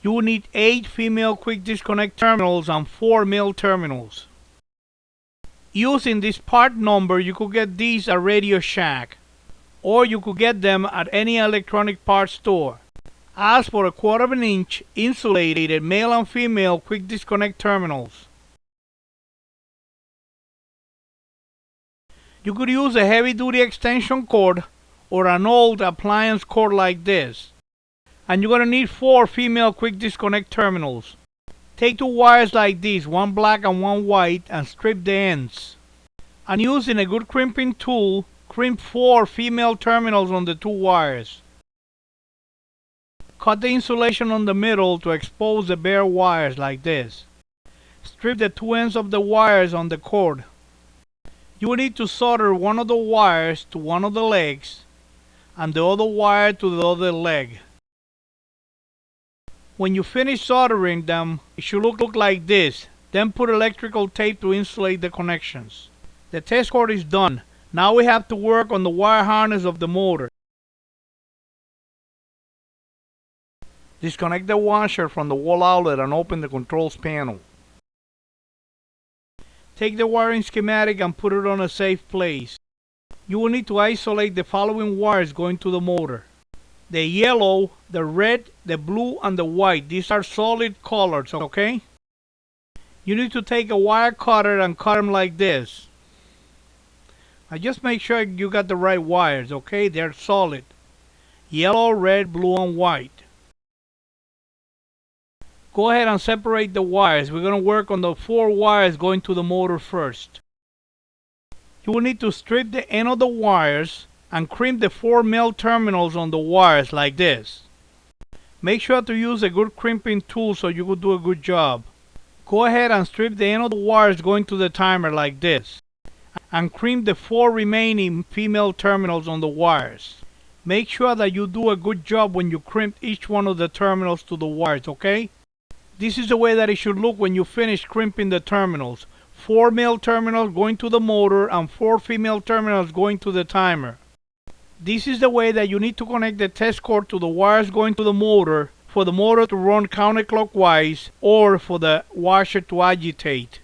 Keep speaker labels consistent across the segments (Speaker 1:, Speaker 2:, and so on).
Speaker 1: You will need 8 female quick disconnect terminals and 4 male terminals. Using this part number, you could get these at Radio Shack, or you could get them at any electronic parts store. Ask for a 1/4 inch insulated male and female quick disconnect terminals. You could use a heavy-duty extension cord or an old appliance cord like this. And you're going to need 4 female quick disconnect terminals. Take 2 wires like these, one black and one white, and strip the ends. And using a good crimping tool, crimp 4 female terminals on the 2 wires. Cut the insulation on the middle to expose the bare wires like this. Strip the 2 ends of the wires on the cord. You will need to solder one of the wires to one of the legs and the other wire to the other leg. When you finish soldering them, it should look like this. Then put electrical tape to insulate the connections. The test cord is done. Now we have to work on the wire harness of the motor. Disconnect the washer from the wall outlet and open the controls panel. Take the wiring schematic and put it on a safe place. You will need to isolate the following wires going to the motor. The yellow, the red, the blue, and the white. These are solid colors, okay? You need to take a wire cutter and cut them like this. Now just make sure you got the right wires, okay? They're solid. Yellow, red, blue, and white. Go ahead and separate the wires. We're going to work on the 4 wires going to the motor first. You will need to strip the end of the wires and crimp the 4 male terminals on the wires like this. Make sure to use a good crimping tool so you will do a good job. Go ahead and strip the end of the wires going to the timer like this. And crimp the 4 remaining female terminals on the wires. Make sure that you do a good job when you crimp each one of the terminals to the wires, okay? This is the way that it should look when you finish crimping the terminals. 4 male terminals going to the motor and 4 female terminals going to the timer. This is the way that you need to connect the test cord to the wires going to the motor for the motor to run counterclockwise or for the washer to agitate.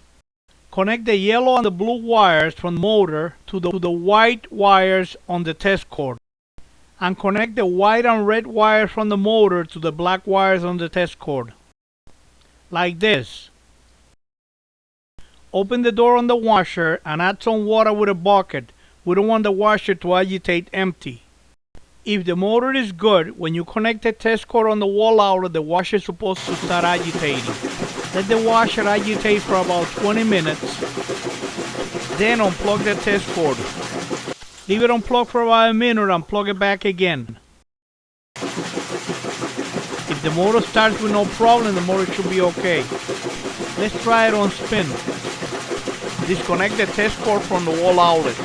Speaker 1: Connect the yellow and the blue wires from the motor to the white wires on the test cord. And connect the white and red wires from the motor to the black wires on the test cord. Like this. Open the door on the washer and add some water with a bucket. We don't want the washer to agitate empty. If the motor is good, when you connect the test cord on the wall outlet, the washer is supposed to start agitating. Let the washer agitate for about 20 minutes. Then unplug the test cord. Leave it unplugged for about a minute and plug it back again. If the motor starts with no problem, the motor should be okay. Let's try it on spin. Disconnect the test cord from the wall outlet.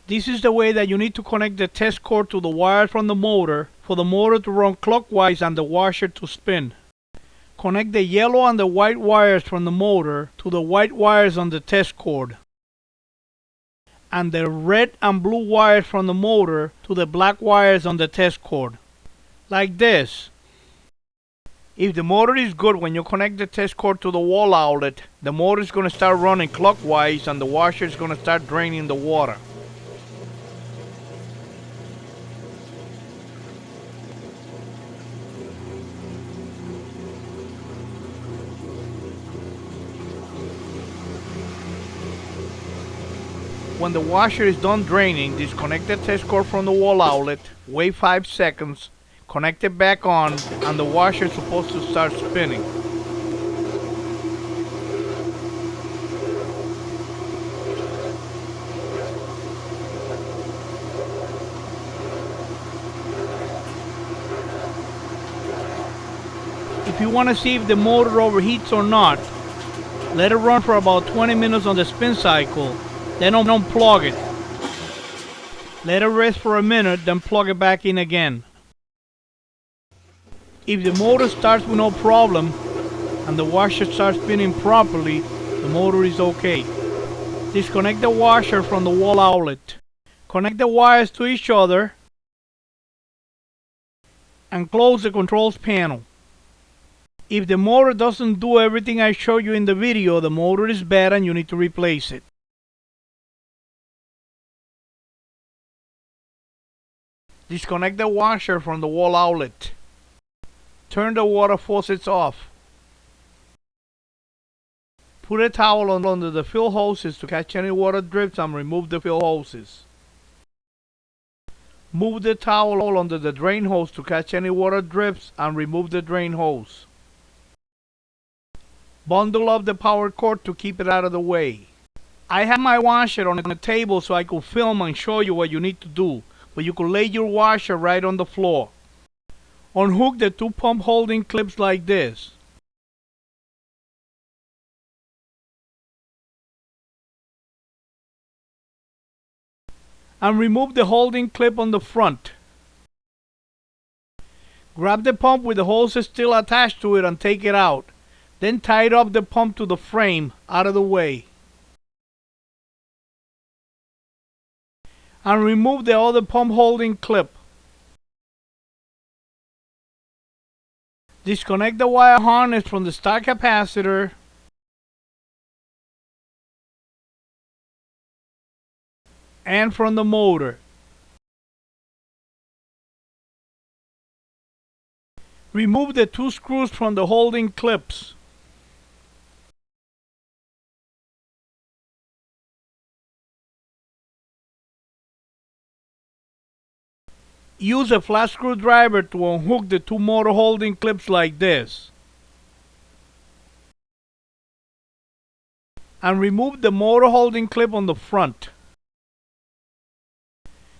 Speaker 1: This is the way that you need to connect the test cord to the wire from the motor for the motor to run clockwise and the washer to spin. Connect the yellow and the white wires from the motor to the white wires on the test cord. And the red and blue wires from the motor to the black wires on the test cord. Like this. If the motor is good, when you connect the test cord to the wall outlet, the motor is going to start running clockwise and the washer is going to start draining the water. When the washer is done draining, disconnect the test cord from the wall outlet, wait 5 seconds, connect it back on, and the washer is supposed to start spinning. If you want to see if the motor overheats or not, let it run for about 20 minutes on the spin cycle. Then unplug it. Let it rest for a minute, then plug it back in again. If the motor starts with no problem and the washer starts spinning properly, the motor is okay. Disconnect the washer from the wall outlet. Connect the wires to each other and close the controls panel. If the motor doesn't do everything I showed you in the video, the motor is bad and you need to replace it. Disconnect the washer from the wall outlet. Turn the water faucets off. Put a towel under the fill hoses to catch any water drips and remove the fill hoses. Move the towel under the drain hose to catch any water drips and remove the drain hose. Bundle up the power cord to keep it out of the way. I have my washer on the table so I could film and show you what you need to do, but you could lay your washer right on the floor. Unhook the two pump holding clips like this. And remove the holding clip on the front. Grab the pump with the hoses still attached to it and take it out. Then tie up the pump to the frame out of the way. And remove the other pump holding clip. Disconnect the wire harness from the start capacitor and from the motor. Remove the two screws from the holding clips. Use a flat screwdriver to unhook the two motor holding clips like this. And remove the motor holding clip on the front.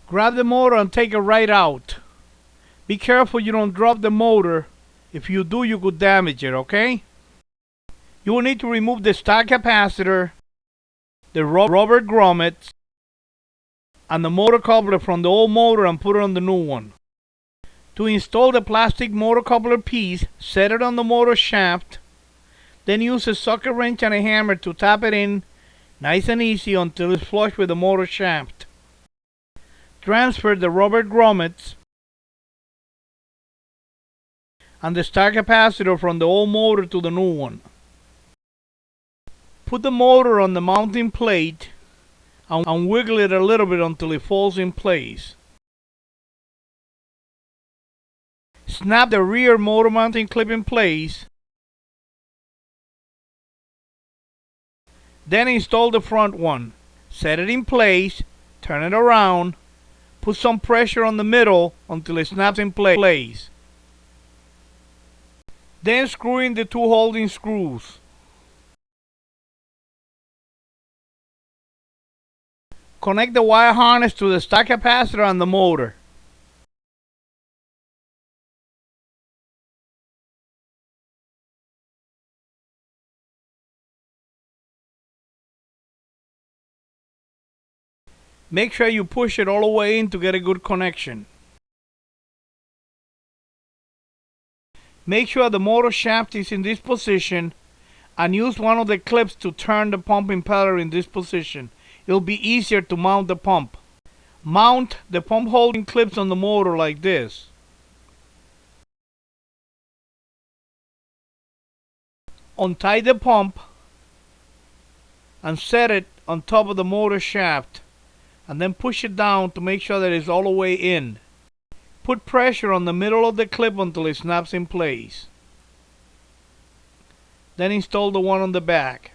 Speaker 1: Grab the motor and take it right out. Be careful you don't drop the motor. If you do, you could damage it, okay? You will need to remove the start capacitor, the rubber grommets, and the motor coupler from the old motor and put it on the new one. To install the plastic motor coupler piece, set it on the motor shaft, then use a socket wrench and a hammer to tap it in nice and easy until it's flush with the motor shaft. Transfer the rubber grommets and the start capacitor from the old motor to the new one. Put the motor on the mounting plate and wiggle it a little bit until it falls in place. Snap the rear motor mounting clip in place. Then install the front one. Set it in place, turn it around, put some pressure on the middle until it snaps in place. Then screw in the two holding screws. Connect the wire harness to the start capacitor and the motor. Make sure you push it all the way in to get a good connection. Make sure the motor shaft is in this position and use one of the clips to turn the pump impeller in this position. It'll be easier to mount the pump. Mount the pump holding clips on the motor like this. Untie the pump and set it on top of the motor shaft and then push it down to make sure that it's all the way in. Put pressure on the middle of the clip until it snaps in place. Then install the one on the back.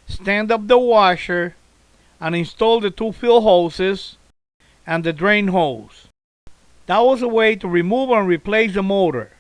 Speaker 1: Stand up the washer and install the two fill hoses and the drain hose. That was a way to remove and replace the motor.